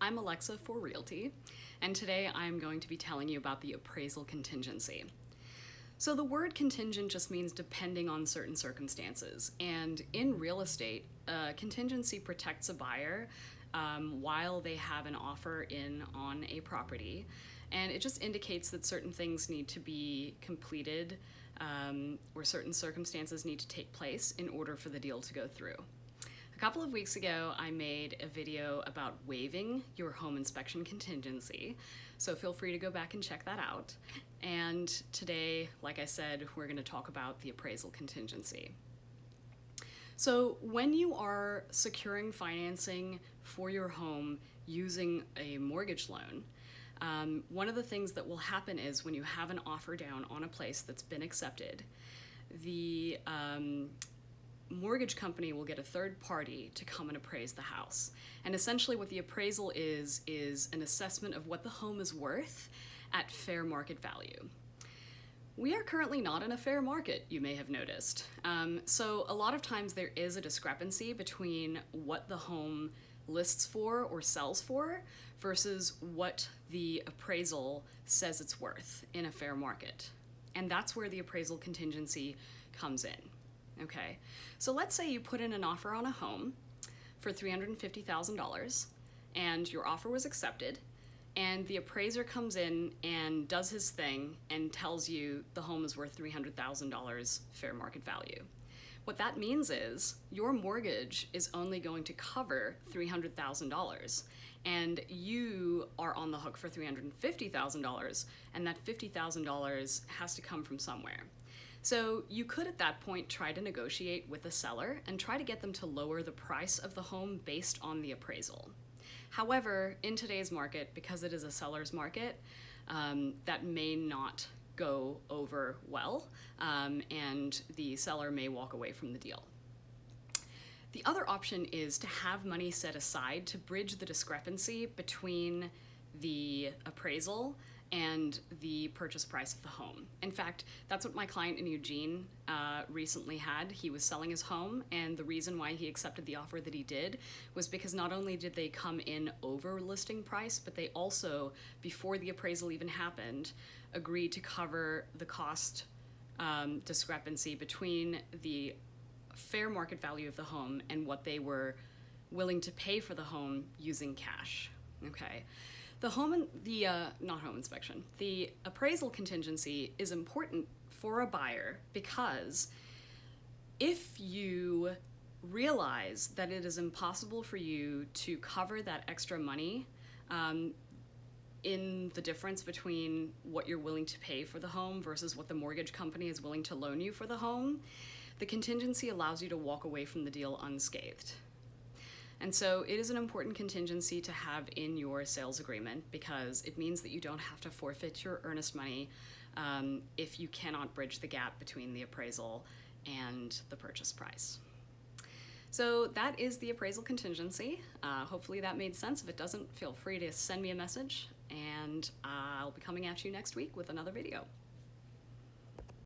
I'm Alexa for Realty, and today I'm going to be telling you about the appraisal contingency. So the word contingent just means depending on certain circumstances, and in real estate, contingency protects a buyer while they have an offer in on a property, and it just indicates that certain things need to be completed or certain circumstances need to take place in order for the deal to go through. A couple of weeks ago, I made a video about waiving your home inspection contingency, so feel free to go back and check that out. And today, like I said, we're going to talk about the appraisal contingency. So when you are securing financing for your home using a mortgage loan, one of the things that will happen is when you have an offer down on a place that's been accepted, the mortgage company will get a third party to come and appraise the house. And essentially what the appraisal is an assessment of what the home is worth at fair market value. We are currently not in a fair market, you may have noticed. So a lot of times there is a discrepancy between what the home lists for or sells for versus what the appraisal says it's worth in a fair market. And that's where the appraisal contingency comes in. Okay, so let's say you put in an offer on a home for $350,000 and your offer was accepted, and the appraiser comes in and does his thing and tells you the home is worth $300,000 fair market value. What that means is your mortgage is only going to cover $300,000 and you are on the hook for $350,000, and that $50,000 has to come from somewhere. So you could at that point try to negotiate with the seller and try to get them to lower the price of the home based on the appraisal. However, in today's market, because it is a seller's market, that may not go over well, and the seller may walk away from the deal. The other option is to have money set aside to bridge the discrepancy between the appraisal and the purchase price of the home. In fact, that's what my client in Eugene recently had. He was selling his home, and the reason why he accepted the offer that he did was because not only did they come in over listing price, but they also, before the appraisal even happened, agreed to cover the cost discrepancy between the fair market value of the home and what they were willing to pay for the home using cash. Okay. The appraisal contingency is important for a buyer because if you realize that it is impossible for you to cover that extra money in the difference between what you're willing to pay for the home versus what the mortgage company is willing to loan you for the home, the contingency allows you to walk away from the deal unscathed. And so it is an important contingency to have in your sales agreement because it means that you don't have to forfeit your earnest money if you cannot bridge the gap between the appraisal and the purchase price. So that is the appraisal contingency. Hopefully that made sense. If it doesn't, feel free to send me a message, and I'll be coming at you next week with another video.